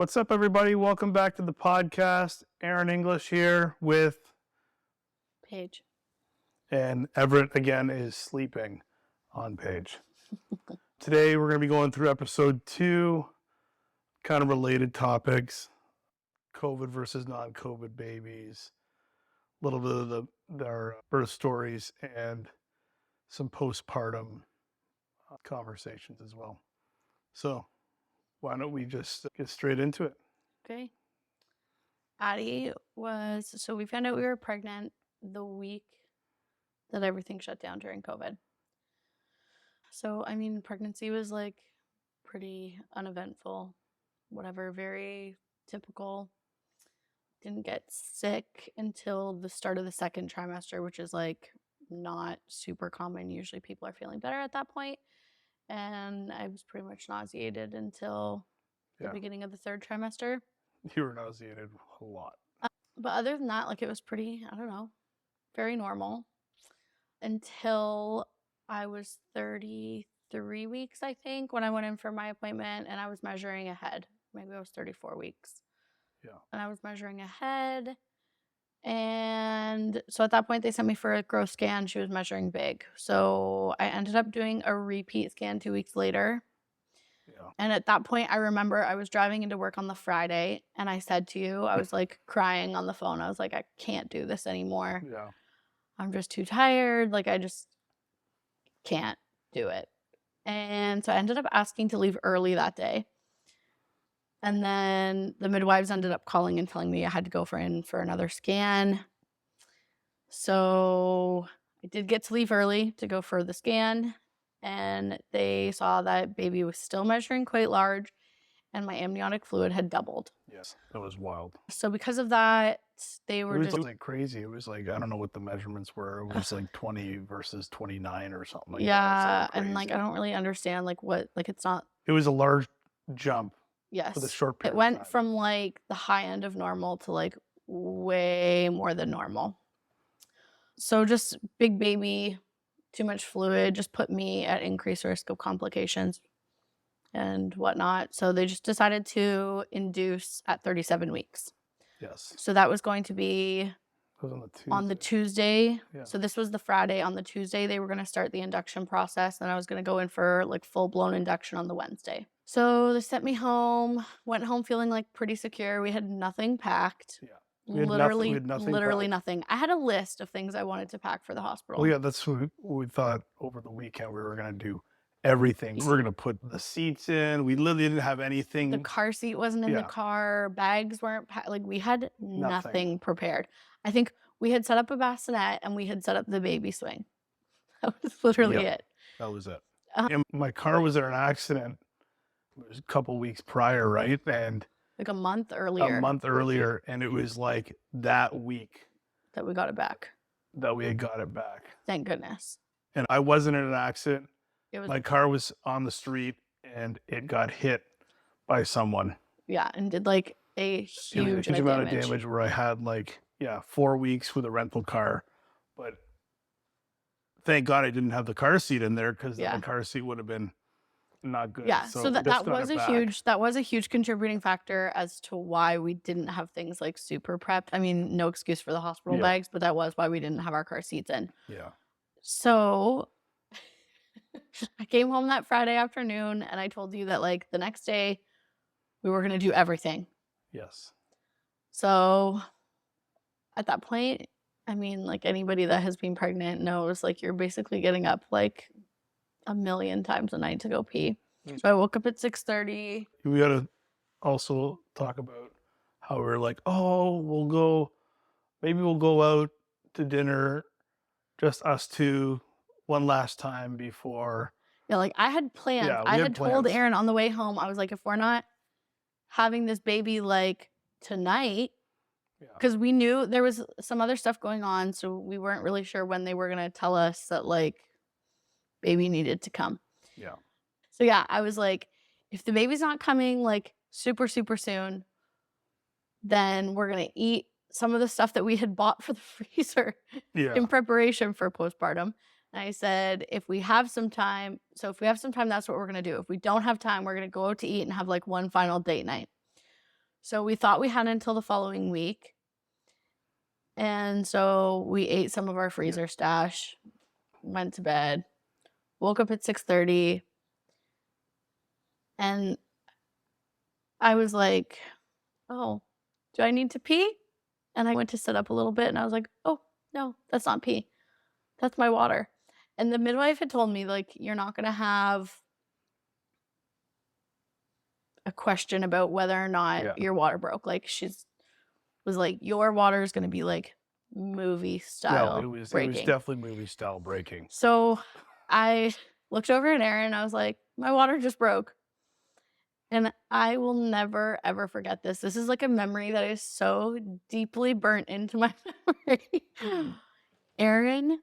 What's up, everybody? Welcome back to the podcast. Aaron English here with Paige. And Everett again is sleeping on Paige. Today we're going to be going through episode 2, kind of related topics, COVID versus non-COVID babies, a little bit of their birth stories, and some postpartum conversations as well. So why don't we just get straight into it? Okay. Addie so we found out we were pregnant the week that everything shut down during COVID. So, pregnancy was like pretty uneventful, whatever, very typical. Didn't get sick until the start of the second trimester, which is like not super common. Usually people are feeling better at that point. And I was pretty much nauseated until the beginning of the third trimester. You were nauseated a lot. But other than that, like, it was pretty, very normal until I was 33 weeks, I think, when I went in for my appointment and I was measuring ahead. Maybe I was 34 weeks. Yeah. And I was measuring ahead. And so at that point, they sent me for a growth scan. She was measuring big. So I ended up doing a repeat scan 2 weeks later. Yeah. And at that point, I remember I was driving into work on the Friday, and I said to you, I was like crying on the phone. I was like, I can't do this anymore. Yeah. I'm just too tired. Like, I just can't do it. And so I ended up asking to leave early that day. And then the midwives ended up calling and telling me I had to go for another scan. So I did get to leave early to go for the scan. And they saw that baby was still measuring quite large, and my amniotic fluid had doubled. Yes, that was wild. So because of that, it was like crazy. It was like, I don't know what the measurements were. It was like 20 versus 29 or something like that. Yeah, and like I don't really understand it's not. It was a large jump. Yes. For the short period. It went from like the high end of normal to like way more than normal. So just big baby, too much fluid, just put me at increased risk of complications and whatnot. So they just decided to induce at 37 weeks. Yes. So that was going to be on the Tuesday. Yeah. So this was the Friday. On the Tuesday, they were going to start the induction process, and I was going to go in for like full-blown induction on the Wednesday. So they sent me home, went home feeling like pretty secure. We had nothing packed. Yeah. Literally nothing. I had a list of things I wanted to pack for the hospital. Oh yeah, that's what we thought over the weekend. We were going to do everything. We were going to put the seats in. We literally didn't have anything. The car seat wasn't in the car. Bags weren't like we had nothing prepared. I think we had set up a bassinet and we had set up the baby swing. That was literally it. That was it. And my car was in an accident. It was a couple weeks prior, right? And like a month earlier. And it was like that week that we got it back. That we had got it back. Thank goodness. And I wasn't in an accident. My car was on the street and it got hit by someone. Yeah, and did like a huge amount of damage where I had 4 weeks with a rental car. But thank God I didn't have the car seat in there, because the car seat would have been not good. Yeah, so that was a huge contributing factor as to why we didn't have things like super prepped. I mean, no excuse for the hospital bags, but that was why we didn't have our car seats in. Yeah. So I came home that Friday afternoon and I told you that like the next day we were going to do everything. Yes. So at that point, I mean, like anybody that has been pregnant knows, like you're basically getting up like a million times a night to go pee. So I woke up at 6:30. We got to also talk about how we're like, oh, maybe we'll go out to dinner, just us two, one last time before. Yeah, like I had plans. Yeah, I had told Aaron on the way home, I was like, if we're not having this baby like tonight, because we knew there was some other stuff going on, so we weren't really sure when they were going to tell us that like baby needed to come. Yeah. So yeah, I was like, if the baby's not coming like super, super soon, then we're going to eat some of the stuff that we had bought for the freezer in preparation for postpartum. And I said, if we have some time, that's what we're going to do. If we don't have time, we're going to go out to eat and have like one final date night. So we thought we had until the following week. And so we ate some of our freezer stash, went to bed, woke up at 6:30, and I was like, oh, do I need to pee? And I went to sit up a little bit and I was like, oh, no, that's not pee. That's my water. And the midwife had told me, like, you're not going to have a question about whether or not your water broke. Like, was like, your water is going to be like movie style. No, it was definitely movie style breaking. So I looked over at Aaron and I was like, my water just broke. And I will never, ever forget this. This is like a memory that is so deeply burnt into my memory. Aaron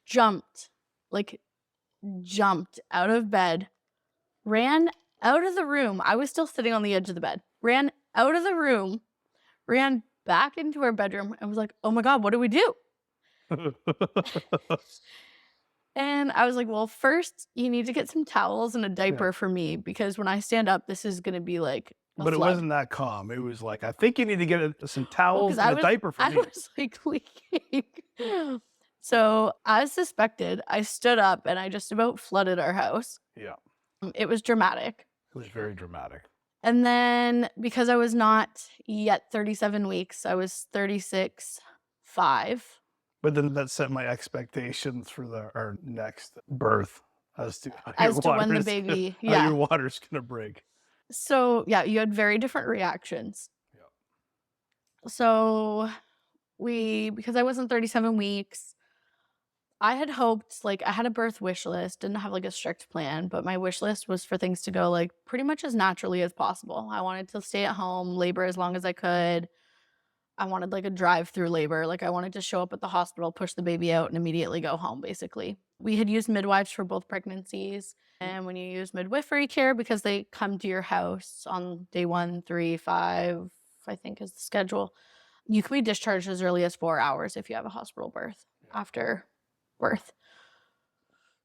jumped out of bed, ran out of the room. I was still sitting on the edge of the bed, ran out of the room, ran back into our bedroom and was like, oh my God, what do we do? And I was like, well, first you need to get some towels and a diaper for me, because when I stand up, this is going to be like a But it flood. wasn't that calm. It was like, I think you need to get some towels and a diaper for me. I was like leaking. So as suspected, I stood up and I just about flooded our house. Yeah. It was dramatic. It was very dramatic. And then because I was not yet 37 weeks, I was 36.5. But then that set my expectations for our next birth as to when the baby, how your water's gonna break. So yeah, you had very different reactions. Yeah. So because I wasn't 37 weeks, I had hoped, like, I had a birth wish list, didn't have like a strict plan, but my wish list was for things to go like pretty much as naturally as possible. I wanted to stay at home, labor as long as I could. I wanted like a drive-through labor. Like, I wanted to show up at the hospital, push the baby out, and immediately go home, basically. We had used midwives for both pregnancies. And when you use midwifery care, because they come to your house on day 1, 3, 5, I think is the schedule, you can be discharged as early as 4 hours if you have a hospital birth after birth.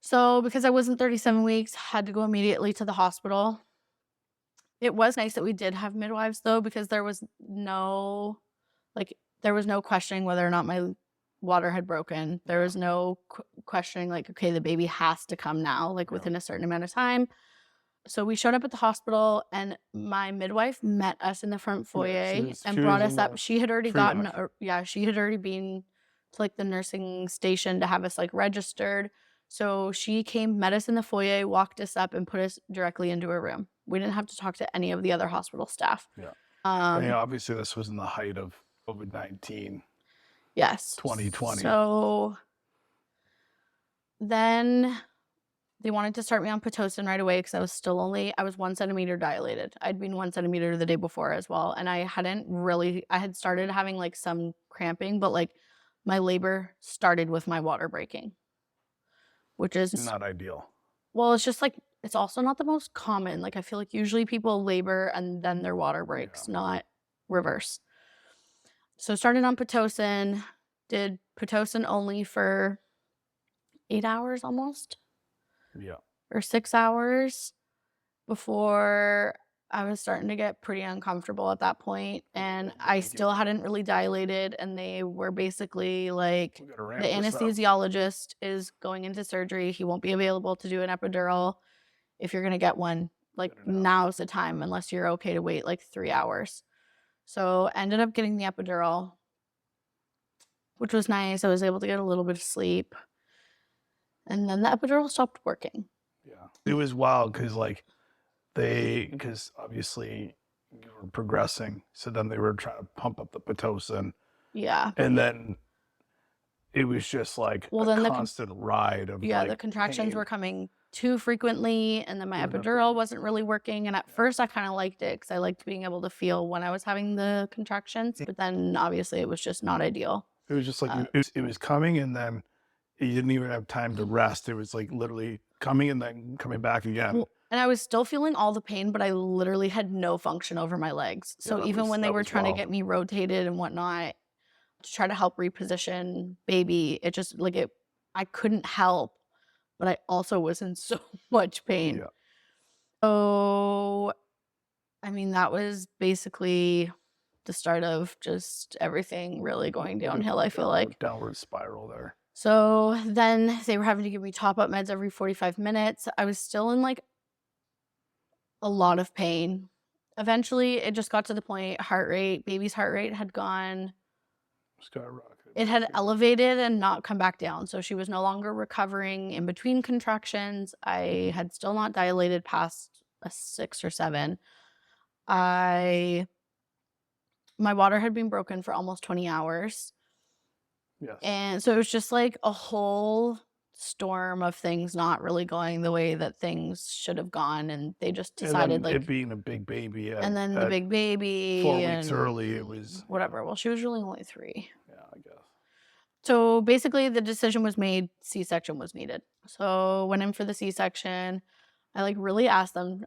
So because I wasn't 37 weeks, had to go immediately to the hospital. It was nice that we did have midwives, though, because there was no questioning whether or not my water had broken. There was no questioning, like, okay, the baby has to come now, like within a certain amount of time. So we showed up at the hospital and my midwife met us in the front foyer and brought us up. She had already she had already been to like the nursing station to have us like registered. So she came, met us in the foyer, walked us up and put us directly into a room. We didn't have to talk to any of the other hospital staff. Yeah. Obviously this was in the height of COVID-19. Yes. 2020. So then they wanted to start me on Pitocin right away because I was 1 centimeter dilated. I'd been 1 centimeter the day before as well. And I had started having like some cramping, but like my labor started with my water breaking, which is not ideal. Well, it's just like, it's also not the most common. Like, I feel like usually people labor and then their water breaks, not reverse. So started on Pitocin, did Pitocin only for 8 hours almost. Yeah. Or 6 hours before I was starting to get pretty uncomfortable at that point. And I still hadn't really dilated. And they were basically like, the anesthesiologist is going into surgery. He won't be available to do an epidural. If you're going to get one, like, now's the time, unless you're okay to wait like 3 hours. So ended up getting the epidural, which was nice. I was able to get a little bit of sleep. And then the epidural stopped working. Yeah. It was wild because because obviously you were progressing. So then they were trying to pump up the Pitocin. Yeah. And then it was just like a constant ride of the contractions were coming too frequently, and then my epidural wasn't really working. And at first I kind of liked it because I liked being able to feel when I was having the contractions, but then obviously it was just not ideal. It was just like it was coming, and then you didn't even have time to rest. It was like literally coming and then coming back again. And I was still feeling all the pain, but I literally had no function over my legs. So even when they were trying to get me rotated and whatnot to try to help reposition baby, it just I couldn't help, but I also was in so much pain. Yeah. So I mean, that was basically the start of just everything really going downhill, I feel like. Downward spiral there. So then they were having to give me top-up meds every 45 minutes. I was still in, like, a lot of pain. Eventually, it just got to the point, baby's heart rate had gone, Skyrocketed. it had elevated and not come back down. So she was no longer recovering in between contractions. I had still not dilated past a 6 or 7. My water had been broken for almost 20 hours. Yes. And so it was just like a whole storm of things not really going the way that things should have gone. And they just decided, and then like, it being a big baby. and then the big baby 4 weeks and early, it was whatever. Well, she was really only 3. Yeah, I guess. So basically the decision was made, C-section was needed. So went in for the C-section. I like really asked them,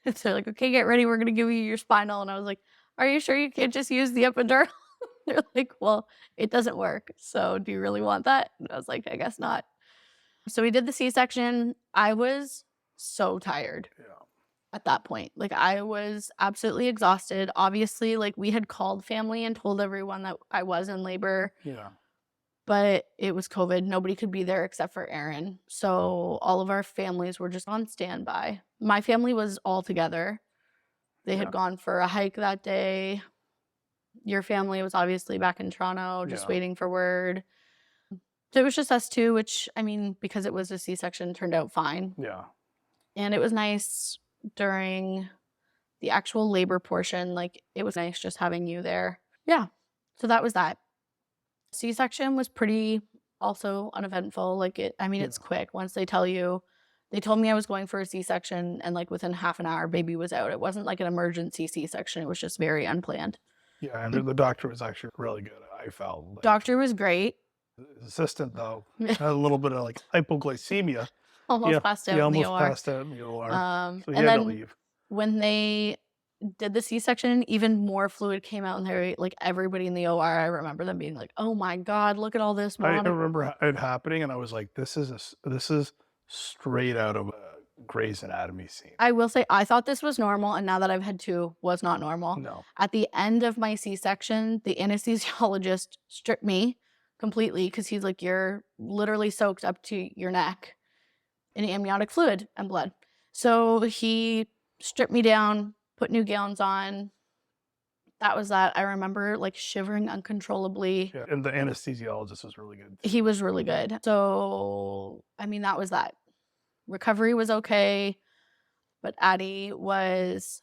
they're like, okay, get ready. We're going to give you your spinal. And I was like, are you sure you can't just use the epidural? They're like, well, it doesn't work. So do you really want that? And I was like, I guess not. So we did the C-section. I was so tired. Yeah. At that point. Like, I was absolutely exhausted. Obviously, like, we had called family and told everyone that I was in labor. Yeah. But it was COVID. Nobody could be there except for Aaron. So all of our families were just on standby. My family was all together. They had gone for a hike that day. Your family was obviously back in Toronto, just waiting for word. So it was just us two, which, I mean, because it was a C-section, turned out fine. Yeah. And it was nice during the actual labor portion. Like, it was nice just having you there. Yeah. So that was that. C-section was pretty also uneventful. Like, it's quick. Once they tell you, they told me I was going for a C-section, and like within half an hour, baby was out. It wasn't like an emergency C-section. It was just very unplanned. Yeah, and the doctor was actually really good. I felt. Like, Doctor was great. his assistant, though, had a little bit of like hypoglycemia. Almost passed out in the OR. Passed out in the OR. So he and had then to leave. When they did the C-section, even more fluid came out, and they were like, everybody in the OR, I remember them being like, oh my God, look at all this. I remember it happening, and I was like, this is straight out of a Grey's Anatomy scene. I will say, I thought this was normal, and now that I've had 2, was not normal. No. At the end of my C-section, the anesthesiologist stripped me completely because he's like, you're literally soaked up to your neck in amniotic fluid and blood. So he stripped me down, put new gowns on. That was that. I remember like shivering uncontrollably. Yeah, and the anesthesiologist was really good. He was really good. So, I mean, that was that. Recovery was okay, but Addie was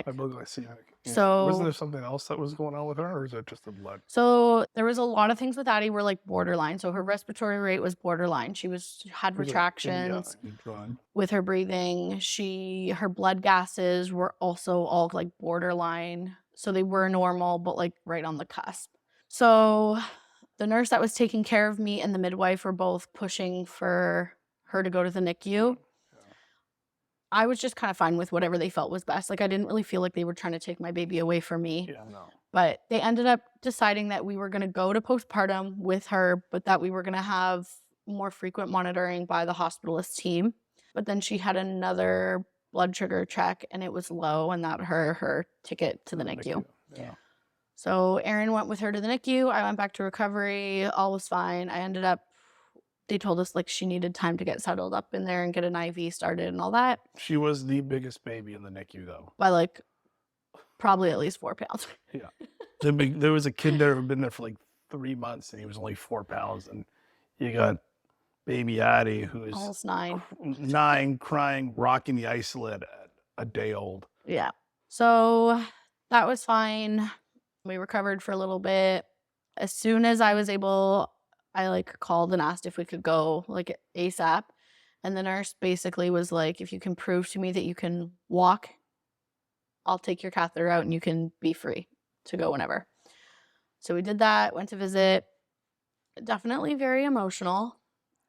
hypoglycemic. Yeah. So wasn't there something else that was going on with her, or is it just the blood? So there was a lot of things with Addie were like borderline. So her respiratory rate was borderline. She had retractions with her breathing. Her blood gases were also all like borderline. So they were normal, but like right on the cusp. So the nurse that was taking care of me and the midwife were both pushing for her to go to the NICU. I was just kind of fine with whatever they felt was best. Like, I didn't really feel like they were trying to take my baby away from me. Yeah, no. But they ended up deciding that we were going to go to postpartum with her, but that we were going to have more frequent monitoring by the hospitalist team. But then she had another blood sugar check, and it was low, and that her ticket to the NICU. Yeah. So Aaron went with her to the NICU. I went back to recovery. All was fine. They told us like she needed time to get settled up in there and get an IV started and all that. She was the biggest baby in the NICU, though. By like probably at least 4 pounds. Yeah. There was a kid there who had been there for like 3 months, and he was only 4 pounds. And you got baby Addie, who is almost 9, crying, rocking the isolate at a day old. Yeah. So that was fine. We recovered for a little bit. As soon as I was able, I like called and asked if we could go like ASAP. And the nurse basically was like, if you can prove to me that you can walk, I'll take your catheter out and you can be free to go whenever. So we did that, went to visit. Definitely very emotional.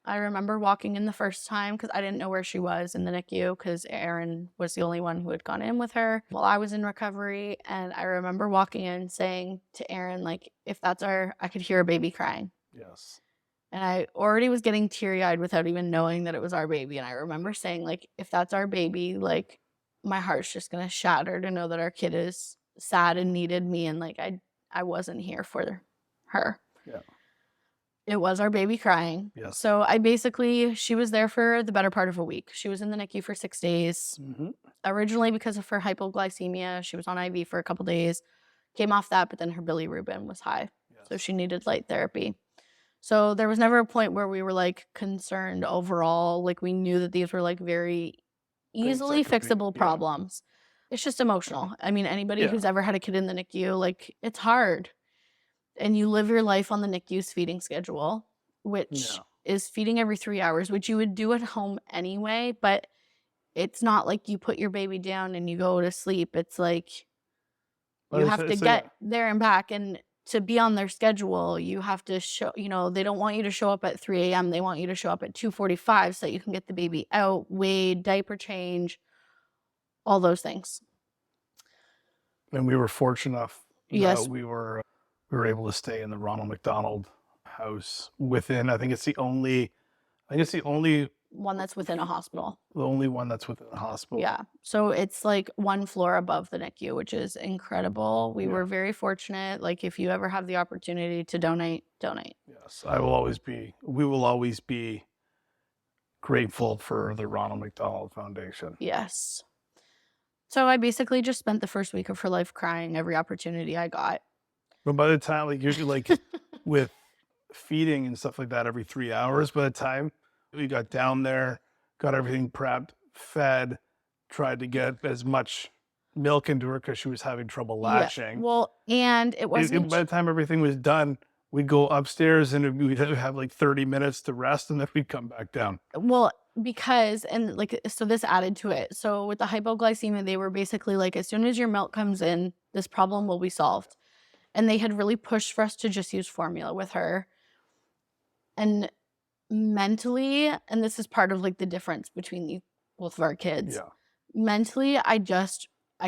I remember walking in the first time because I didn't know where she was in the NICU because Aaron was the only one who had gone in with her while I was in recovery. And I remember walking in saying to Aaron, like, if that's I could hear a baby crying. Yes. And I already was getting teary-eyed without even knowing that it was our baby. And I remember saying, like, if that's our baby, like, my heart's just going to shatter to know that our kid is sad and needed me, and like I wasn't here for her. Yeah. It was our baby crying. Yes. So she was there for the better part of a week. She was in the NICU for 6 days. Mm-hmm. Originally, because of her hypoglycemia, she was on IV for a couple days, came off that, but then her bilirubin was high. Yes. So she needed light therapy. So there was never a point where we were like concerned overall. Like we knew that these were like very easily fixable problems. It's just emotional. I mean, anybody who's ever had a kid in the NICU, like it's hard. And you live your life on the NICU's feeding schedule, which is feeding every 3 hours, which you would do at home anyway, but it's not like you put your baby down and you go to sleep. It's like you have to get there and back, and to be on their schedule, you have to show, they don't want you to show up at 3 a.m. They want you to show up at 2:45 so that you can get the baby out, weighed, diaper change, all those things. And we were fortunate enough Yes. that we were able to stay in the Ronald McDonald house within, I think it's the only one that's within a hospital. The only one that's within a hospital. Yeah. So it's like one floor above the NICU, which is incredible. We were very fortunate. Like if you ever have the opportunity to donate. Yes. We will always be grateful for the Ronald McDonald Foundation. Yes. So I basically just spent the first week of her life crying every opportunity I got. But by the time, like usually like with feeding and stuff like that every 3 hours, by the time we got down there, got everything prepped, fed, tried to get as much milk into her because she was having trouble latching. Yeah. Well, and it wasn't... By the time everything was done, we'd go upstairs and we'd have like 30 minutes to rest and then we'd come back down. Well, so this added to it. So with the hypoglycemia, they were basically like, as soon as your milk comes in, this problem will be solved. And they had really pushed for us to just use formula with her. And mentally, and this is part of like the difference between both of our kids. Yeah. Mentally, I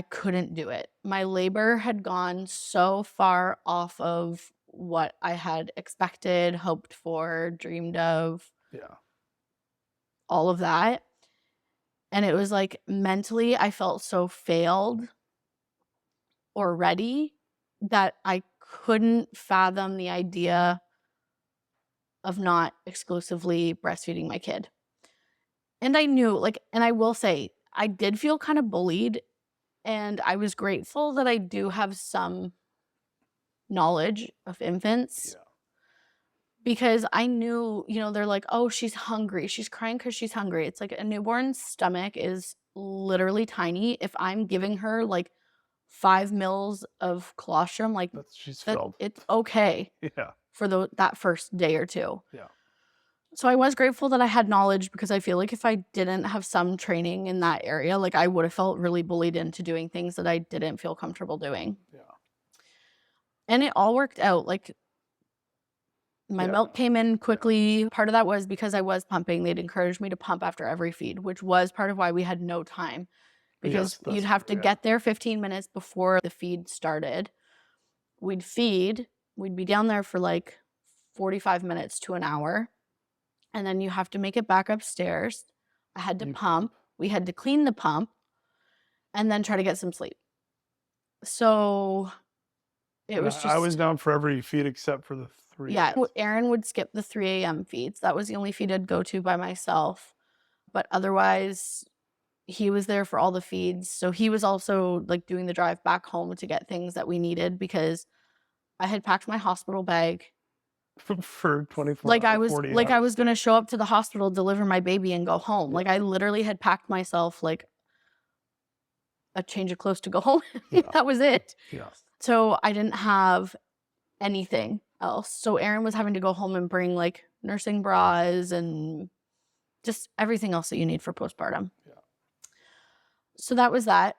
couldn't do it. My labor had gone so far off of what I had expected, hoped for, dreamed of. Yeah. All of that. And it was like mentally, I felt so failed already that I couldn't fathom the idea of not exclusively breastfeeding my kid. And I knew, and I will say, I did feel kind of bullied, and I was grateful that I do have some knowledge of infants. Yeah. Because I knew, they're like, oh, she's hungry. She's crying because she's hungry. It's like a newborn's stomach is literally tiny. If I'm giving her like 5 mils of colostrum, she's filled. It's okay. Yeah. For that first day or two. Yeah. So I was grateful that I had knowledge, because I feel like if I didn't have some training in that area, like I would have felt really bullied into doing things that I didn't feel comfortable doing. Yeah. And it all worked out. Like my milk came in quickly. Yeah. Part of that was because I was pumping. They'd encouraged me to pump after every feed, which was part of why we had no time, because you'd have to get there 15 minutes before the feed started. We'd feed. We'd be down there for like 45 minutes to an hour. And then you have to make it back upstairs. I had to pump. We had to clean the pump and then try to get some sleep. So it was just... I was down for every feed except for the 3. Yeah, Aaron would skip the 3 a.m. feeds. That was the only feed I'd go to by myself. But otherwise, he was there for all the feeds. So he was also like doing the drive back home to get things that we needed, because I had packed my hospital bag for 24 like hours, I was going to show up to the hospital, deliver my baby, and go home. Like I literally had packed myself like a change of clothes to go home. That was it. Yeah. So I didn't have anything else. So Aaron was having to go home and bring like nursing bras and just everything else that you need for postpartum. Yeah. So that was that.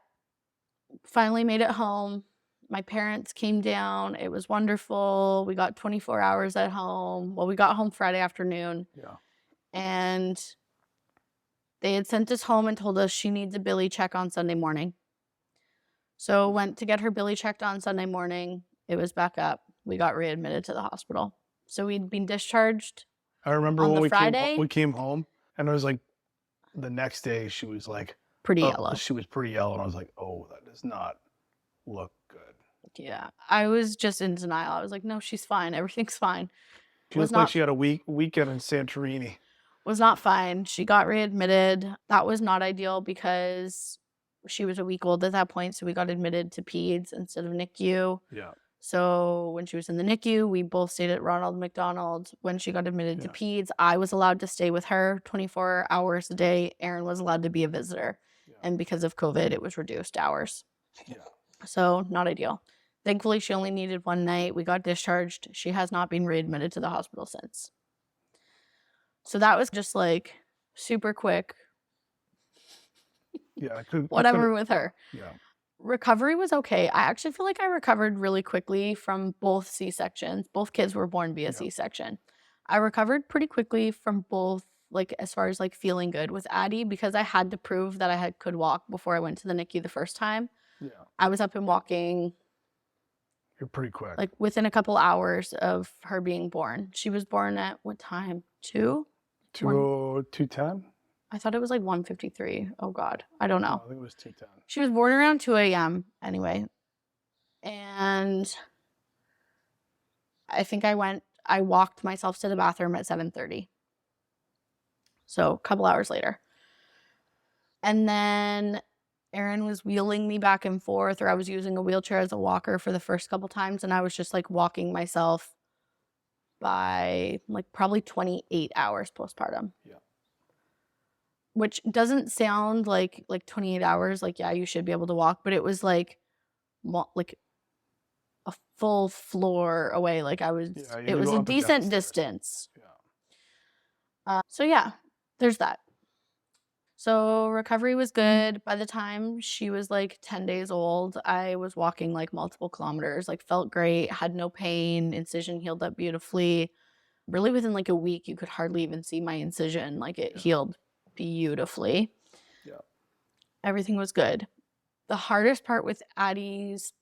Finally made it home. My parents came down. It was wonderful. We got 24 hours at home. Well, we got home Friday afternoon. Yeah. And they had sent us home and told us she needs a Billy check on Sunday morning. So went to get her Billy checked on Sunday morning. It was back up. We got readmitted to the hospital. So we'd been discharged. I remember on when the Friday. we came home, and it was like the next day she was like, pretty Oh, yellow. she was pretty yellow, and I was like, oh, that does not look good. Yeah. I was just in denial. I was like, no, she's fine. Everything's fine. She Was looked like not she had a weekend in Santorini. was not fine. She got readmitted. That was not ideal because she was a week old at that point, so we got admitted to peds instead of NICU. Yeah. So when she was in the NICU, we both stayed at Ronald McDonald. When she got admitted to peds, I was allowed to stay with her 24 hours a day. Erin was allowed to be a visitor. Yeah. And because of COVID, it was reduced hours. Yeah. So not ideal. Thankfully, she only needed one night. We got discharged. She has not been readmitted to the hospital since. So that was just like super quick. Yeah. Whatever with her. Yeah. Recovery was okay. I actually feel like I recovered really quickly from both C-sections. Both kids were born via C-section. I recovered pretty quickly from both, like as far as like feeling good with Addie, because I had to prove that I could walk before I went to the NICU the first time. Yeah. I was up and walking. You're pretty quick. Like within a couple hours of her being born. She was born at what time? 2? 2:10? I thought it was like 1:53. Oh God, I don't know. No, I think it was 2:10. She was born around 2 a.m. anyway. And I think I walked myself to the bathroom at 7:30. So a couple hours later. And then Erin was wheeling me back and forth, or I was using a wheelchair as a walker for the first couple times. And I was just like walking myself by like probably 28 hours postpartum. Yeah. Which doesn't sound like 28 hours. Like, yeah, you should be able to walk. But it was like a full floor away. Like I was, it was a decent distance. Yeah. So yeah, there's that. So recovery was good. By the time she was like 10 days old, I was walking like multiple kilometers, like felt great, had no pain, incision healed up beautifully. Really within like a week, you could hardly even see my incision. Like it healed beautifully. Yeah. Everything was good. The hardest part with Addie's,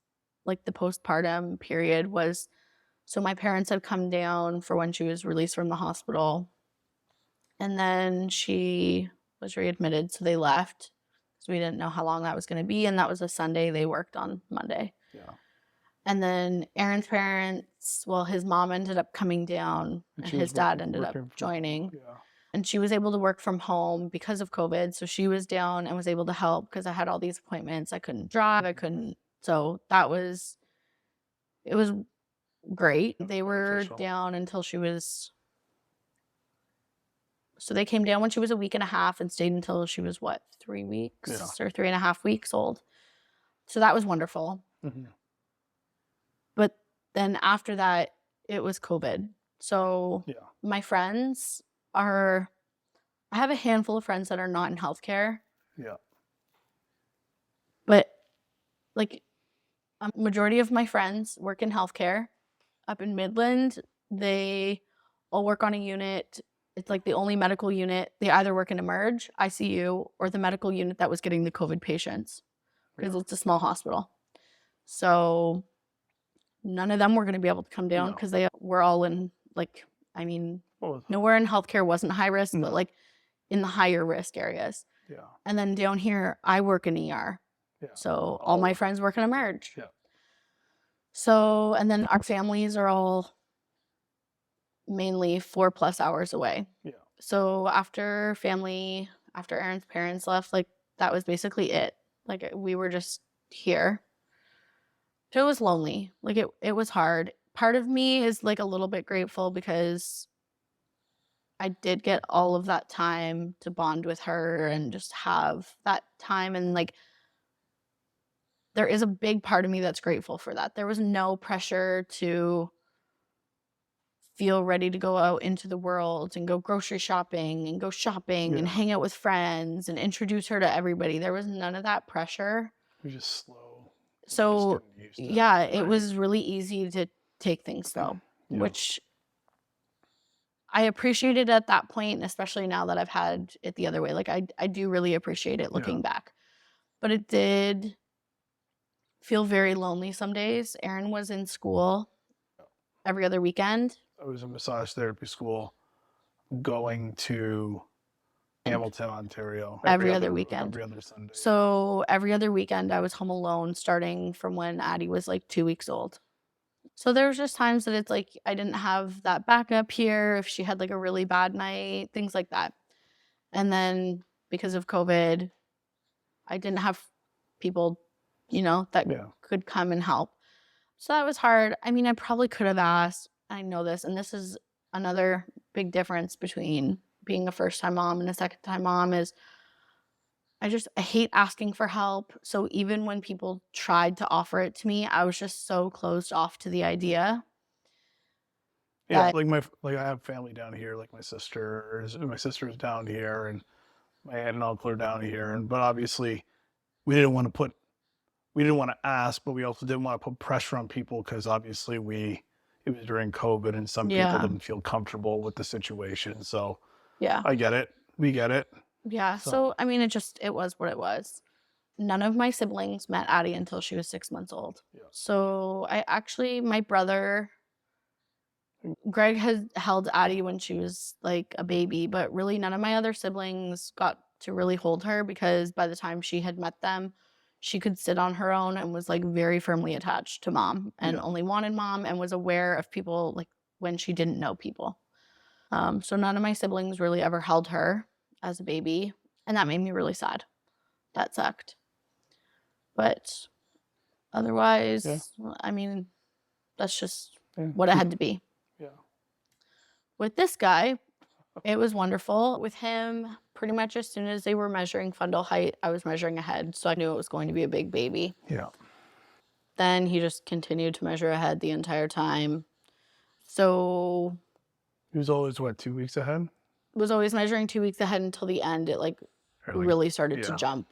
like the postpartum period was, so my parents had come down for when she was released from the hospital. And then she was readmitted, so they left. So we didn't know how long that was going to be. And that was a Sunday. They worked on Monday. Yeah. And then Erin's parents, well, his mom ended up coming down and his dad ended up joining. Yeah. And she was able to work from home because of COVID. So she was down and was able to help because I had all these appointments. I couldn't drive. So it was great. They were down until she was, so they came down when she was a week and a half and stayed until she was what, 3 weeks or 3.5 weeks old. So that was wonderful. Mm-hmm. But then after that, it was COVID. So my friends I have a handful of friends that are not in healthcare. Yeah. But like a majority of my friends work in healthcare up in Midland. They all work on a unit. It's like the only medical unit. They either work in Emerge, ICU, or the medical unit that was getting the COVID patients because it's a small hospital. So none of them were going to be able to come down because they were all in nowhere in healthcare wasn't high risk, but like in the higher risk areas. Yeah. And then down here, I work in ER. Yeah. So all my friends work in Emerge. Yeah. So, and then our families are all mainly 4+ hours away. Yeah. So after Erin's parents left, like that was basically it. Like we were just here. So it was lonely. Like it was hard. Part of me is like a little bit grateful because I did get all of that time to bond with her and just have that time. And like, there is a big part of me that's grateful for that. There was no pressure to feel ready to go out into the world and go grocery shopping and go shopping and hang out with friends and introduce her to everybody. There was none of that pressure. You're just slow. So yeah, it was really easy to take things slow, which I appreciated at that point, especially now that I've had it the other way. Like I do really appreciate it looking back. But it did feel very lonely some days. Erin was in school every other weekend. I was in massage therapy school, going to Hamilton, Ontario. Every other weekend. Every other Sunday. So every other weekend I was home alone starting from when Addie was like 2 weeks old. So there was just times that it's like I didn't have that backup here if she had like a really bad night, things like that. And then because of COVID, I didn't have people, that could come and help. So that was hard. I mean, I probably could have asked. I know this, and this is another big difference between being a first-time mom and a second-time mom is I hate asking for help. So even when people tried to offer it to me, I was just so closed off to the idea. Yeah, I have family down here, like my sister's down here, and my aunt and uncle are down here, but obviously we didn't want to ask, but we also didn't want to put pressure on people because obviously it was during COVID and some people didn't feel comfortable with the situation. So yeah, I get it. We get it. Yeah. So I mean, it was what it was. None of my siblings met Addie until she was 6 months old. Yeah. So my brother, Greg had held Addie when she was like a baby, but really none of my other siblings got to really hold her because by the time she had met them, she could sit on her own and was like very firmly attached to mom and only wanted mom and was aware of people like when she didn't know people. So none of my siblings really ever held her as a baby, and that made me really sad. That sucked. But otherwise, I mean, that's just what it had to be. Yeah. With this guy, it was wonderful. With him, pretty much as soon as they were measuring fundal height, I was measuring ahead, so I knew it was going to be a big baby. Yeah. Then he just continued to measure ahead the entire time. So he was always, 2 weeks ahead? Was always measuring 2 weeks ahead until the end. It really started to jump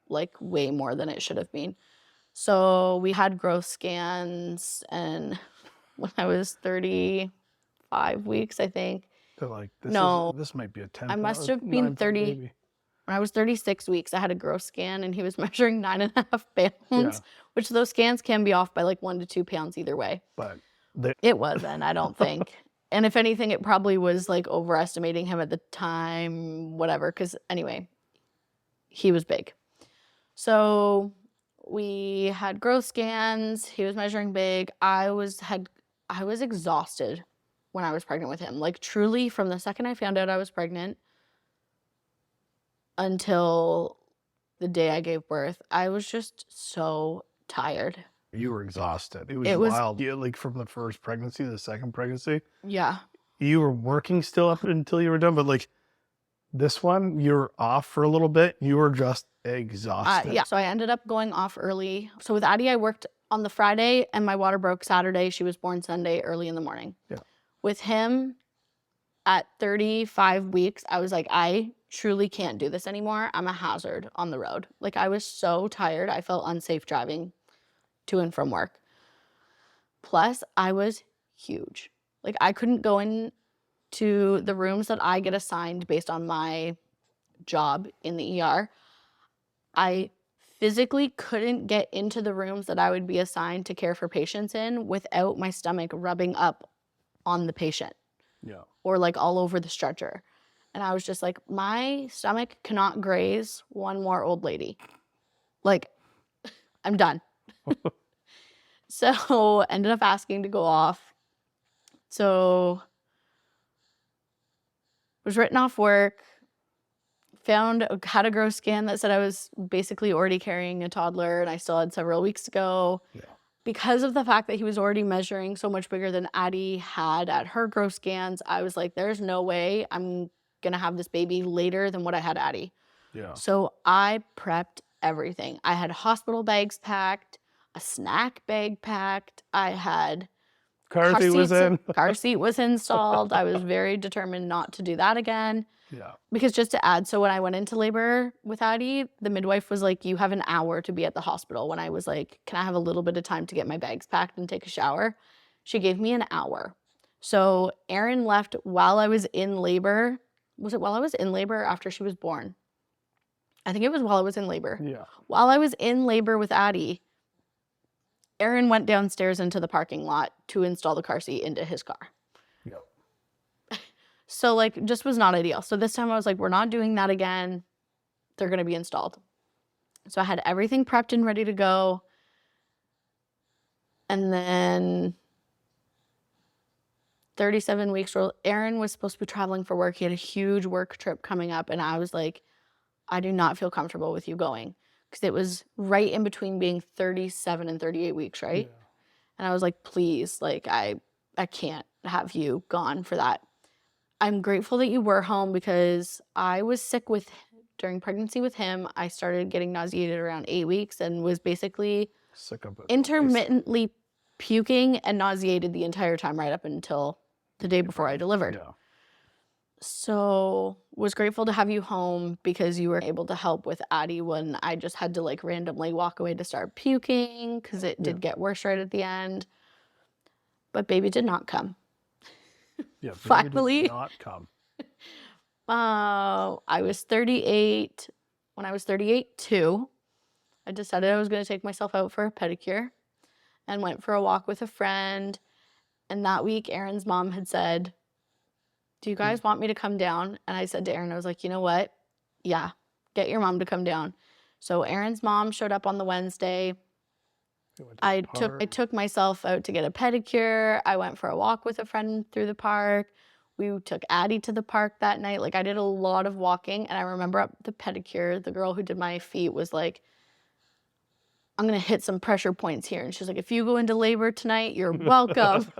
like way more than it should have been. So we had growth scans, and when I was 35 weeks, I think. They're like, this might be a 10. I must have been 30. Baby. When I was 36 weeks, I had a growth scan, and he was measuring 9.5 pounds, which those scans can be off by like 1 to 2 pounds either way. But it wasn't, I don't think. And if anything, it probably was like overestimating him at the time, whatever. Because anyway, he was big. So we had growth scans. He was measuring big. I was exhausted when I was pregnant with him. Like truly, from the second I found out I was pregnant until the day I gave birth, I was just so tired. You were exhausted. It was wild. Yeah, like from the first pregnancy to the second pregnancy. Yeah. You were working still up until you were done, but like this one, you were off for a little bit. You were just exhausted. Yeah. So I ended up going off early. So with Addie, I worked on the Friday and my water broke Saturday. She was born Sunday early in the morning. Yeah. With him at 35 weeks, I was like, I truly can't do this anymore. I'm a hazard on the road. Like I was so tired. I felt unsafe driving to and from work. Plus, I was huge. Like I couldn't go into the rooms that I get assigned based on my job in the ER. I physically couldn't get into the rooms that I would be assigned to care for patients in without my stomach rubbing up on the patient. Yeah. Or like all over the stretcher. And I was just like, my stomach cannot graze one more old lady. Like, I'm done. So ended up asking to go off. So was written off work, had a growth scan that said I was basically already carrying a toddler and I still had several weeks to go. Yeah. Because of the fact that he was already measuring so much bigger than Addie had at her growth scans, I was like, there's no way I'm going to have this baby later than what I had Addie. Yeah. So I prepped everything. I had hospital bags packed, a snack bag packed. I had car seat was installed. I was very determined not to do that again. Yeah. Because just to add, so when I went into labor with Addie, the midwife was like, you have an hour to be at the hospital. When I was like, can I have a little bit of time to get my bags packed and take a shower? She gave me an hour. So Erin left while I was in labor. Was it while I was in labor or after she was born? I think it was while I was in labor. Yeah. While I was in labor with Addie, Erin went downstairs into the parking lot to install the car seat into his car. Yep. So, like, just was not ideal. So this time I was like, we're not doing that again. They're going to be installed. So I had everything prepped and ready to go. And then 37 weeks, Aaron was supposed to be traveling for work. He had a huge work trip coming up. And I was like, I do not feel comfortable with you going. Because it was right in between being 37 and 38 weeks, right? Yeah. And I was like, please, like, I can't have you gone for that. I'm grateful that you were home because I was sick during pregnancy with him. I started getting nauseated around 8 weeks and was basically Sick of it. intermittently puking and nauseated the entire time right up until the day before I delivered. Yeah. So was grateful to have you home because you were able to help with Addie when I just had to like randomly walk away to start puking because it did get worse right at the end. But baby did not come. Yeah. Baby Finally. did not come. I was 38. When I was 38 too, I decided I was going to take myself out for a pedicure and went for a walk with a friend. And that week, Aaron's mom had said, do you guys want me to come down? And I said to Aaron, I was like, you know what? Yeah, get your mom to come down. So Aaron's mom showed up on the Wednesday. I took myself out to get a pedicure. I went for a walk with a friend through the park. We took Addie to the park that night. Like, I did a lot of walking. And I remember at the pedicure, the girl who did my feet was like, I'm going to hit some pressure points here. And she's like, if you go into labor tonight, you're welcome.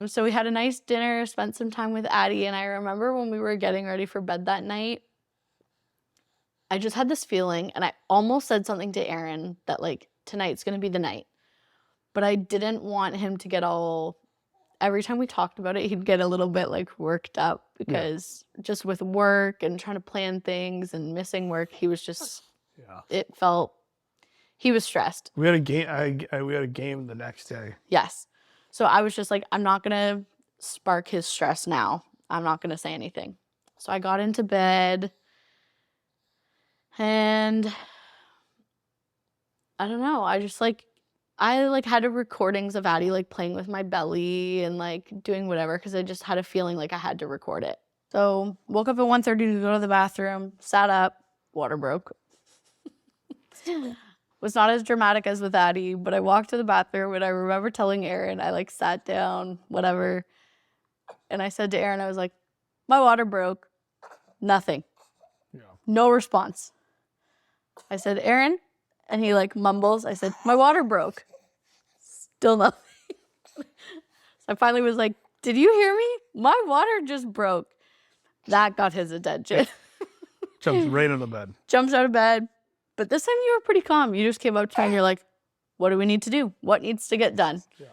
So we had a nice dinner, spent some time with Addie. And I remember when we were getting ready for bed that night, I just had this feeling, and I almost said something to Aaron that, like, tonight's going to be the night. But I didn't want him to get every time we talked about it, he'd get a little bit, like, worked up because just with work and trying to plan things and missing work, he was just, he was stressed. We had a game. We had a game the next day. Yes. So I was just like, I'm not going to spark his stress now. I'm not going to say anything. So I got into bed and I don't know. I had recordings of Addie like playing with my belly and like doing whatever because I just had a feeling like I had to record it. So woke up at 1:30 to go to the bathroom, sat up, water broke. Was not as dramatic as with Addie, but I walked to the bathroom and I remember telling Aaron, I like sat down, whatever. And I said to Aaron, I was like, my water broke. Nothing. Yeah. No response. I said, Aaron? And he like mumbles. I said, my water broke. Still nothing. So I finally was like, did you hear me? My water just broke. That got his attention. Jumps right out of bed. Jumps out of bed. But this time you were pretty calm. You just came up to me and you're like, what do we need to do? What needs to get done? Yeah.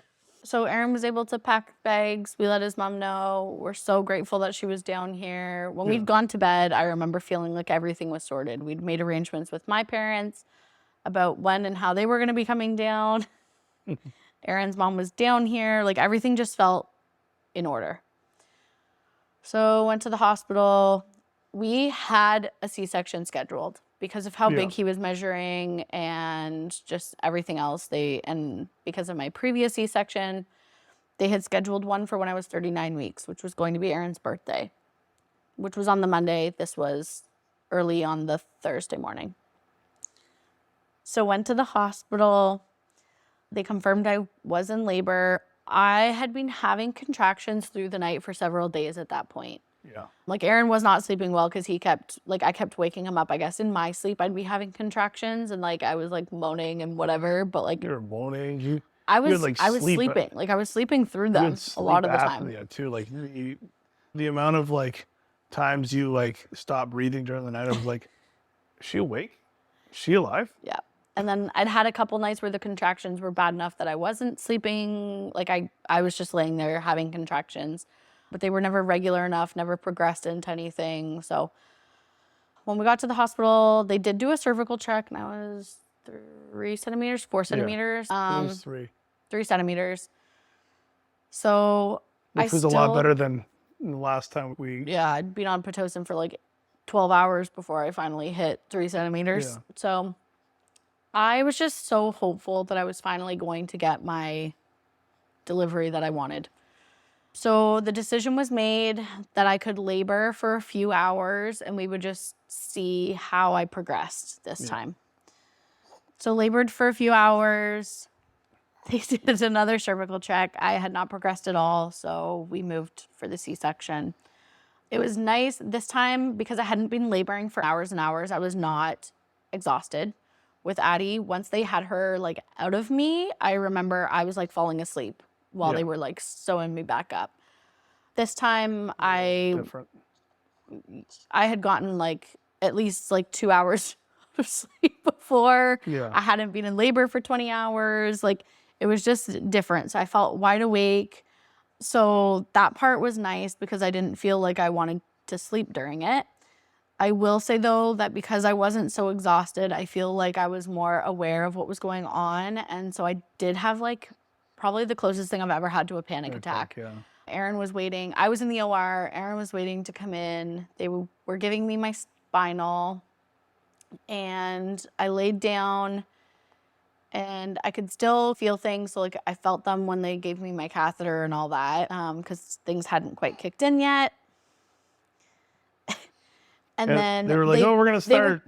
So Aaron was able to pack bags. We let his mom know. We're so grateful that she was down here. When we'd gone to bed, I remember feeling like everything was sorted. We'd made arrangements with my parents about when and how they were going to be coming down. Aaron's mom was down here. Like, everything just felt in order. So went to the hospital. We had a C-section scheduled because of how big he was measuring and just everything else. And because of my previous C-section, they had scheduled one for when I was 39 weeks, which was going to be Aaron's birthday, which was on the Monday. This was early on the Thursday morning. So went to the hospital. They confirmed I was in labor. I had been having contractions through the night for several days at that point. Yeah. Like, Aaron was not sleeping well because I kept waking him up. I guess in my sleep I'd be having contractions and like I was like moaning and whatever, but like you were moaning. I was sleeping. Like, I was sleeping through them a lot of the time. Yeah, too. Like the amount of like times you like stop breathing during the night, I was like, is she awake? Is she alive? Yeah. And then I'd had a couple nights where the contractions were bad enough that I wasn't sleeping. Like, I was just laying there having contractions, but they were never regular enough, never progressed into anything. So when we got to the hospital, they did do a cervical check, and I was 4 centimeters. It was 3. 3 centimeters. So which was a lot better than the last time we... Yeah, I'd been on Pitocin for like 12 hours before I finally hit 3 centimeters. Yeah. So I was just so hopeful that I was finally going to get my delivery that I wanted. So the decision was made that I could labor for a few hours and we would just see how I progressed this time. So labored for a few hours. They did another cervical check. I had not progressed at all, so we moved for the C-section. It was nice this time because I hadn't been laboring for hours and hours. I was not exhausted. With Addie, once they had her like out of me, I remember I was like falling asleep while they were like sewing me back up. This time I had gotten like at least like 2 hours of sleep before. I hadn't been in labor for 20 hours. Like it was just different. So I felt wide awake. So that part was nice because I didn't feel like I wanted to sleep during it. I will say though that because I wasn't so exhausted, I feel like I was more aware of what was going on. And so I did have like probably the closest thing I've ever had to a panic attack. Aaron was waiting. I was in the OR. Aaron was waiting to come in. They were giving me my spinal. And I laid down and I could still feel things. So like I felt them when they gave me my catheter and all that because things hadn't quite kicked in yet. And then they were like, oh, we're going to start.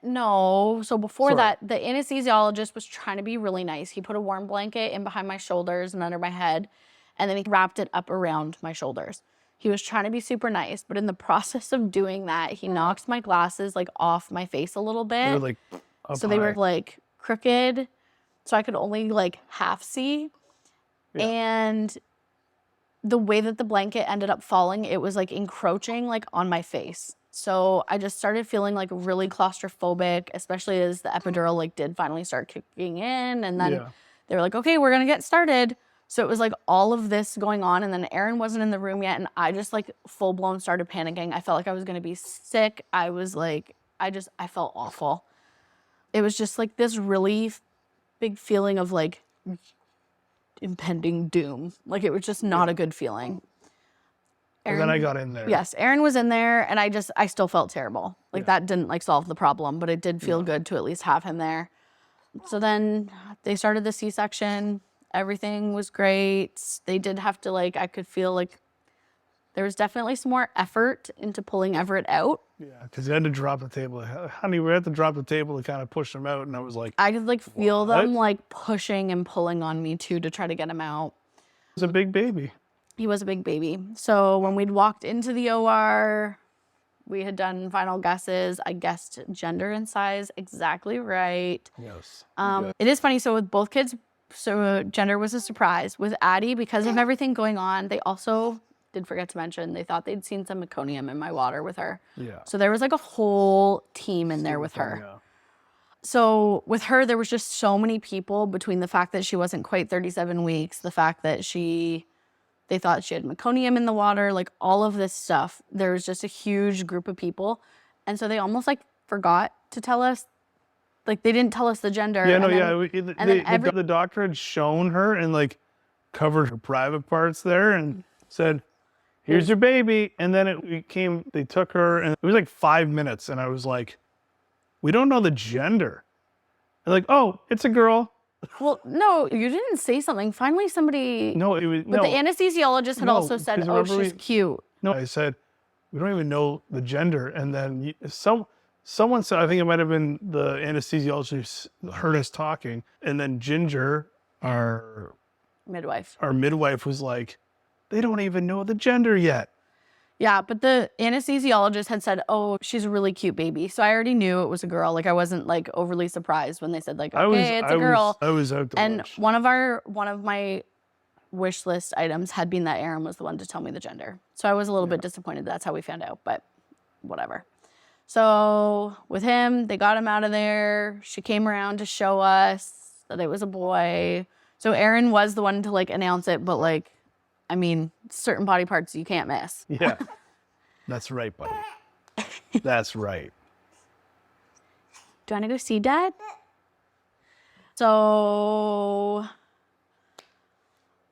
No. So before that, the anesthesiologist was trying to be really nice. He put a warm blanket in behind my shoulders and under my head, and then he wrapped it up around my shoulders. He was trying to be super nice, but in the process of doing that, he knocked my glasses like off my face a little bit. They were like up so they were like crooked, so I could only like half see. And the way that the blanket ended up falling, it was like encroaching like on my face. So I just started feeling like really claustrophobic, especially as the epidural like did finally start kicking in. And then they were like, okay, we're gonna get started. So it was like all of this going on, and then Aaron wasn't in the room yet, and I just like full blown started panicking. I felt like I was gonna be sick. I was like, I felt awful. It was just like this really big feeling of like impending doom. Like it was just not a good feeling. And then I got in there. Yes, Aaron was in there, and I still felt terrible. Like that didn't like solve the problem, but it did feel good to at least have him there. So then they started the C-section. Everything was great. They did have to like, I could feel like there was definitely some more effort into pulling Everett out. Yeah, because they had to drop the table. Honey, we had to drop the table to kind of push him out, and I was like, I could like feel them like pushing and pulling on me too to try to get him out. He was a big baby. He was a big baby. So when we'd walked into the OR, we had done final guesses. I guessed gender and size exactly right. Yes. It is funny. So with both kids, so gender was a surprise. With Addie, because of everything going on, they also did forget to mention they thought they'd seen some meconium in my water with her. Yeah. So there was like a whole team in there with her. Yeah. So with her, there was just so many people between the fact that she wasn't quite 37 weeks, the fact that they thought she had meconium in the water, like all of this stuff. There was just a huge group of people. And so they almost like forgot to tell us, like they didn't tell us the gender. Yeah, the doctor had shown her and like covered her private parts there and said, here's your baby. And then they took her and it was like 5 minutes. And I was like, we don't know the gender. And like, oh, it's a girl. Well, no, you didn't say something. Finally, somebody. No, it was. But the anesthesiologist had also said, "Oh, she's cute." No, I said, we don't even know the gender. And then someone said, I think it might have been the anesthesiologist heard us talking, and then Ginger, our midwife, was like, they don't even know the gender yet. Yeah, but the anesthesiologist had said, oh, she's a really cute baby. So I already knew it was a girl. Like I wasn't like overly surprised when they said like, okay, it's a girl. I was out to and lunch. one of my wish list items had been that Aaron was the one to tell me the gender. So I was a little bit disappointed. That's how we found out, but whatever. So with him, they got him out of there. She came around to show us that it was a boy. So Aaron was the one to like announce it, but like, I mean, certain body parts you can't miss. Yeah, that's right, buddy. That's right. Do you want to go see Dad? So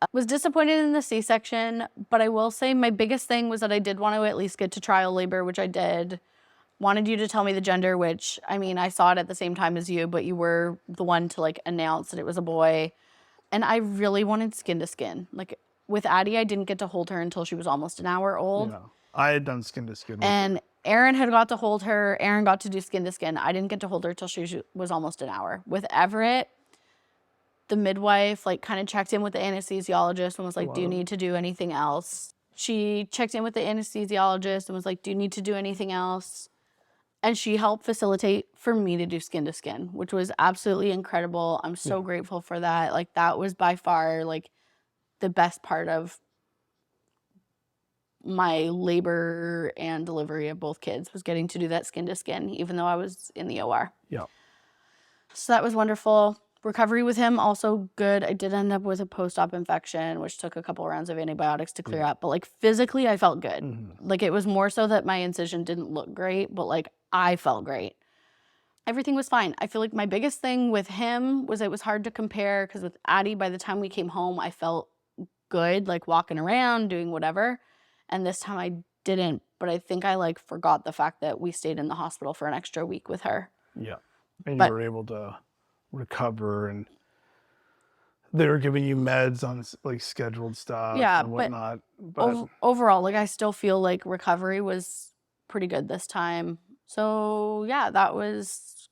I was disappointed in the C-section, but I will say my biggest thing was that I did want to at least get to trial labor, which I did. Wanted you to tell me the gender, which, I mean, I saw it at the same time as you, but you were the one to like announce that it was a boy. And I really wanted skin to skin. Like, with Addie, I didn't get to hold her until she was almost an hour old. Yeah. I had done skin to skin with her. And Aaron had got to hold her. Aaron got to do skin to skin. I didn't get to hold her till she was almost an hour. With Everett, the midwife like kind of checked in with the anesthesiologist and was like, do you need to do anything else? She checked in with the anesthesiologist and was like, do you need to do anything else? And she helped facilitate for me to do skin to skin, which was absolutely incredible. I'm so grateful for that. Like that was by far like the best part of my labor and delivery of both kids was getting to do that skin to skin, even though I was in the OR. Yeah. So that was wonderful. Recovery with him, also good. I did end up with a post-op infection, which took a couple rounds of antibiotics to clear up. But like physically, I felt good. Mm-hmm. Like it was more so that my incision didn't look great, but like I felt great. Everything was fine. I feel like my biggest thing with him was it was hard to compare because with Addie, by the time we came home, I felt good, like walking around, doing whatever. And this time I didn't, but I think I like forgot the fact that we stayed in the hospital for an extra week with her. Yeah. And you were able to recover, and they were giving you meds on like scheduled stuff and whatnot. But overall, like I still feel like recovery was pretty good this time. So yeah,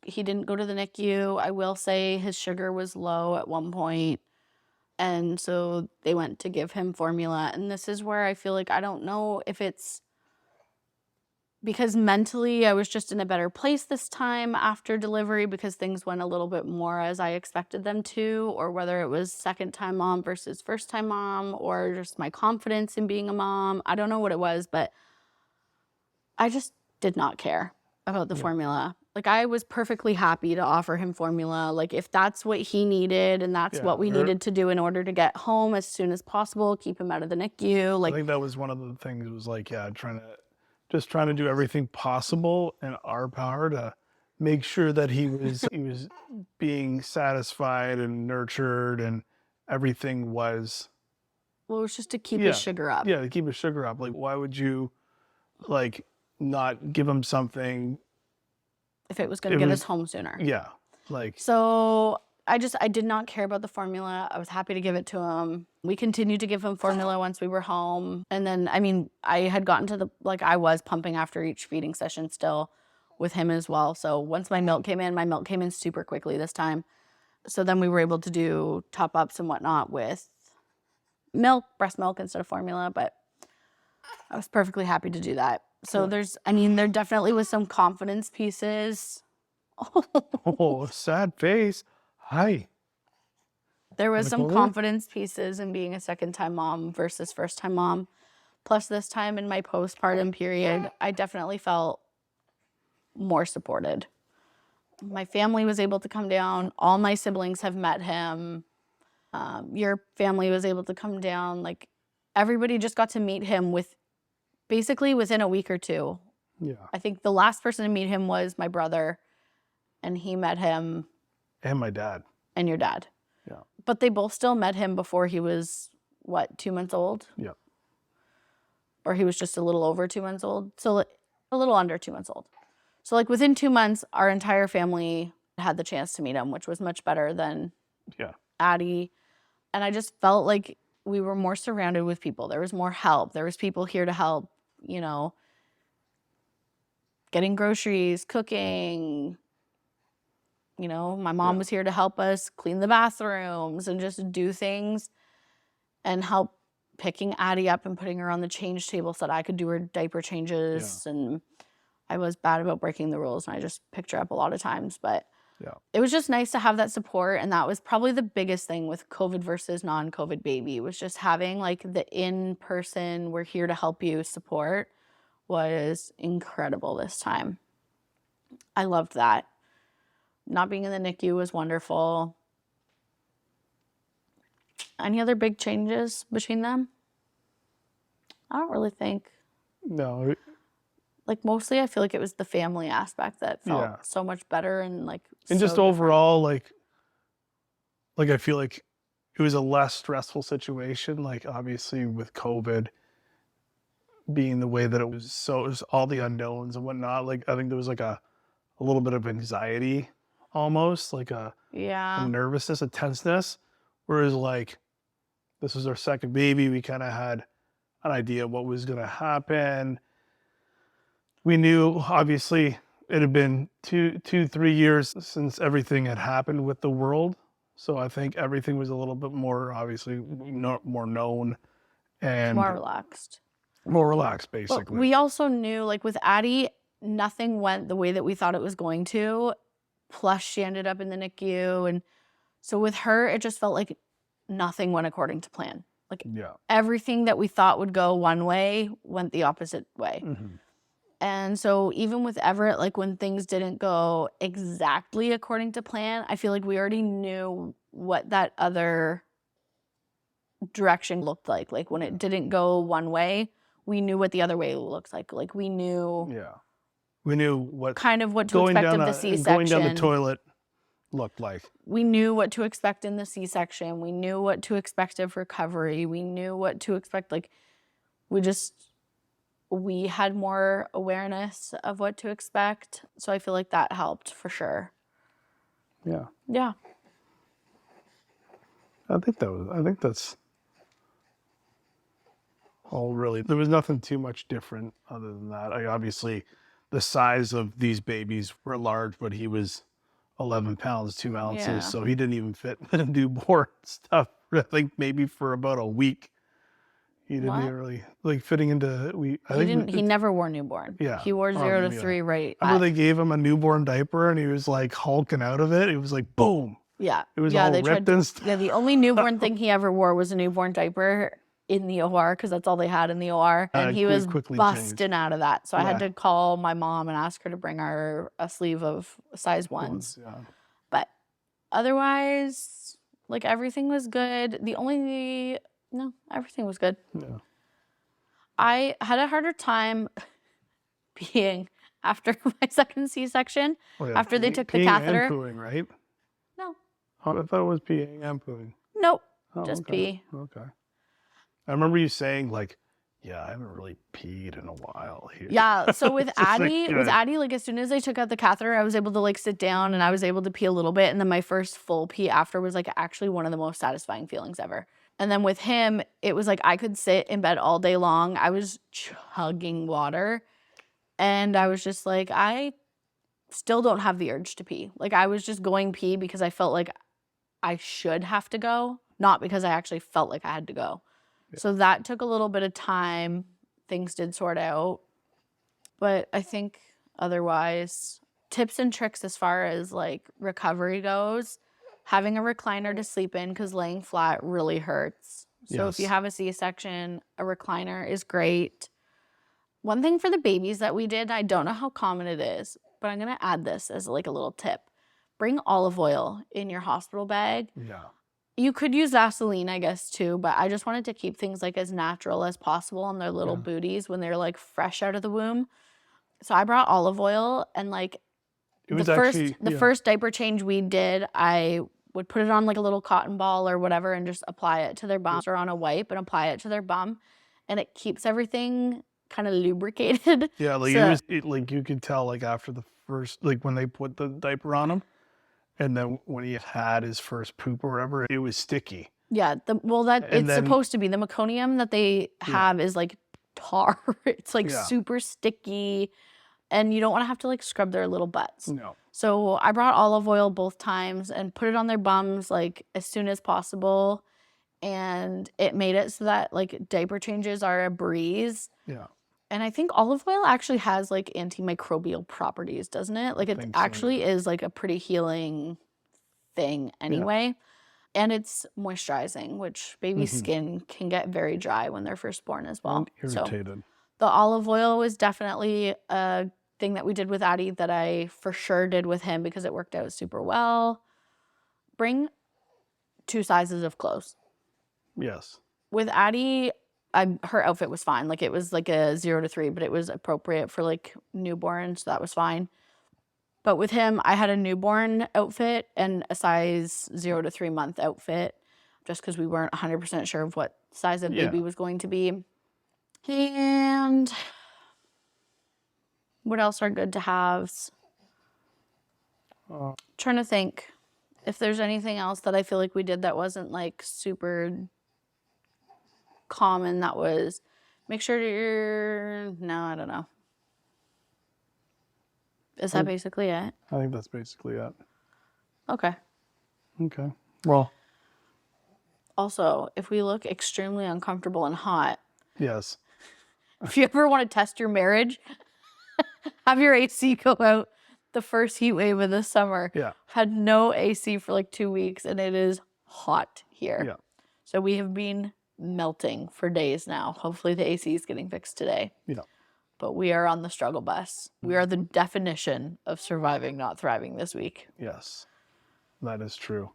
he didn't go to the NICU. I will say his sugar was low at one point. And so they went to give him formula. And this is where I feel like I don't know if it's because mentally I was just in a better place this time after delivery because things went a little bit more as I expected them to, or whether it was second-time mom versus first-time mom, or just my confidence in being a mom. I don't know what it was, but I just did not care about the formula. Like I was perfectly happy to offer him formula. Like if that's what he needed and that's what we needed to do in order to get home as soon as possible, keep him out of the NICU. Like I think that was one of the things. It was like, trying to do everything possible in our power to make sure that he was being satisfied and nurtured and everything was. Well, it was just to keep his sugar up. Yeah, to keep his sugar up. Like why would you like not give him something if it was going to get us home sooner? Yeah. Like so I did not care about the formula. I was happy to give it to him. We continued to give him formula once we were home. And then, I mean, I had gotten to I was pumping after each feeding session still with him as well. So once my milk came in super quickly this time. So then we were able to do top ups and whatnot with milk, breast milk instead of formula. But I was perfectly happy to do that. So there definitely was some confidence pieces. Oh, sad face. Hi. There was some confidence pieces in being a second-time mom versus first-time mom. Plus this time in my postpartum period, I definitely felt more supported. My family was able to come down. All my siblings have met him. Your family was able to come down. Like everybody just got to meet him basically within a week or two. Yeah. I think the last person to meet him was my brother, and he met him. And my dad. And your dad. Yeah. But they both still met him before he was, 2 months old? Yeah. Or he was just a little over 2 months old. So a little under 2 months old. So like within 2 months, our entire family had the chance to meet him, which was much better than Addie. And I just felt like we were more surrounded with people. There was more help. There was people here to help, getting groceries, cooking. My mom was here to help us clean the bathrooms and just do things and help picking Addie up and putting her on the change table so that I could do her diaper changes. Yeah. And I was bad about breaking the rules, and I just picked her up a lot of times. But it was just nice to have that support, and that was probably the biggest thing with COVID versus non-COVID baby was just having like the in-person, we're here to help you support was incredible this time. I loved that. Not being in the NICU was wonderful. Any other big changes between them? I don't really think. No. Like mostly I feel like it was the family aspect that felt so much better and like and so just overall like I feel like it was a less stressful situation, like obviously with COVID being the way that it was, so it was all the unknowns and whatnot. Like I think there was like a little bit of anxiety, almost like a nervousness, a tenseness, whereas like this was our second baby. We kind of had an idea of what was going to happen. We knew, obviously, it had been 3 years since everything had happened with the world. So I think everything was a little bit more, obviously, more known and More relaxed. more relaxed, But basically. we also knew, like with Addie, nothing went the way that we thought it was going to. Plus, she ended up in the NICU. And so with her, it just felt like nothing went according to plan. Like Yeah. everything that we thought would go one way went the opposite way. Mm-hmm. And so even with Everett, like when things didn't go exactly according to plan, I feel like we already knew what that other direction looked like. Like when it didn't go one way, we knew what the other way looked like. Like we knew we knew what kind of what to going expect down of the C-section. going down the toilet looked like. We knew what to expect in the C-section. We knew what to expect of recovery. We knew what to expect. Like we had more awareness of what to expect. So I feel like that helped for sure. Yeah. Yeah. I think that's all really. There was nothing too much different other than that. Obviously, the size of these babies were large, but he was 11 pounds, 2 ounces. Yeah. So he didn't even fit in a newborn stuff. I think maybe for about a week. He didn't even really like fitting into. He never wore newborn. Yeah. He wore 0 to 3 right. I remember they gave him a newborn diaper and he was like hulking out of it. It was like boom. Yeah. It was all ripped and stuff. Yeah, the only newborn thing he ever wore was a newborn diaper in the OR because that's all they had in the OR. And he was busting out of that. So I had to call my mom and ask her to bring her a sleeve of size ones. Yeah. But otherwise, like everything was good. Everything was good. Yeah. I had a harder time peeing after my second C-section, after they took the catheter. And pooing, right? No. Oh, I thought it was peeing and pooing. Nope. Just pee. Okay. I remember you saying like, yeah, I haven't really peed in a while here. Yeah. So with Addie, like as soon as they took out the catheter, I was able to like sit down and I was able to pee a little bit. And then my first full pee after was like actually one of the most satisfying feelings ever. And then with him, it was like I could sit in bed all day long. I was chugging water. And I was just like, I still don't have the urge to pee. Like I was just going pee because I felt like I should have to go, not because I actually felt like I had to go. Yeah. So that took a little bit of time. Things did sort out. But I think otherwise, tips and tricks as far as like recovery goes, having a recliner to sleep in because laying flat really hurts. So if you have a C-section, a recliner is great. One thing for the babies that we did, I don't know how common it is, but I'm going to add this as like a little tip. Bring olive oil in your hospital bag. Yeah. You could use Vaseline, I guess, too, but I just wanted to keep things like as natural as possible on their little booties when they're like fresh out of the womb. So I brought olive oil and like the first diaper change we did, I would put it on like a little cotton ball or whatever and just apply it to their bum or on a wipe and apply it to their bum. And it keeps everything kind of lubricated. Yeah, like like you could tell like after the first, like when they put the diaper on him and then when he had his first poop or whatever, it was sticky. Yeah, it's supposed to be. The meconium that they have is like tar. It's like super sticky. And you don't want to have to like scrub their little butts. No. So I brought olive oil both times and put it on their bums like as soon as possible. And it made it so that like diaper changes are a breeze. Yeah. And I think olive oil actually has like antimicrobial properties, doesn't it? Like it actually is like a pretty healing thing anyway. Yeah. And it's moisturizing, which baby skin can get very dry when they're first born as well. And irritated. So the olive oil was definitely a thing that we did with Addie that I for sure did with him because it worked out super well. Bring 2 sizes of clothes. Yes. With Addie, her outfit was fine. Like it was like a 0 to 3, but it was appropriate for like newborn, so that was fine. But with him, I had a newborn outfit and a size 0 to 3 month outfit just because we weren't 100% sure of what size of baby was going to be. And what else are good to haves? Trying to think if there's anything else that I feel like we did that wasn't like super common that was make sure no, I don't know. Is that basically it? I think that's basically it. Okay. Okay. Well, also, if we look extremely uncomfortable and hot, yes. if you ever want to test your marriage, have your AC go out the first heat wave of the summer. Yeah. Had no AC for like 2 weeks, and it is hot here. Yeah. So we have been melting for days now. Hopefully the AC is getting fixed today. Yeah. But we are on the struggle bus. We are the definition of surviving, not thriving this week. Yes. That is true.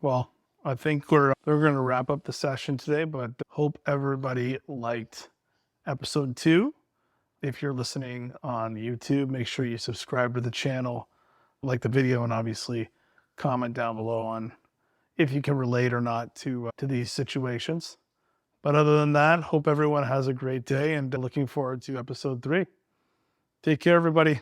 Well, I think we're going to wrap up the session today, but hope everybody liked episode 2. If you're listening on YouTube, make sure you subscribe to the channel, like the video, and obviously comment down below on if you can relate or not to these situations. But other than that, hope everyone has a great day and looking forward to episode 3. Take care, everybody.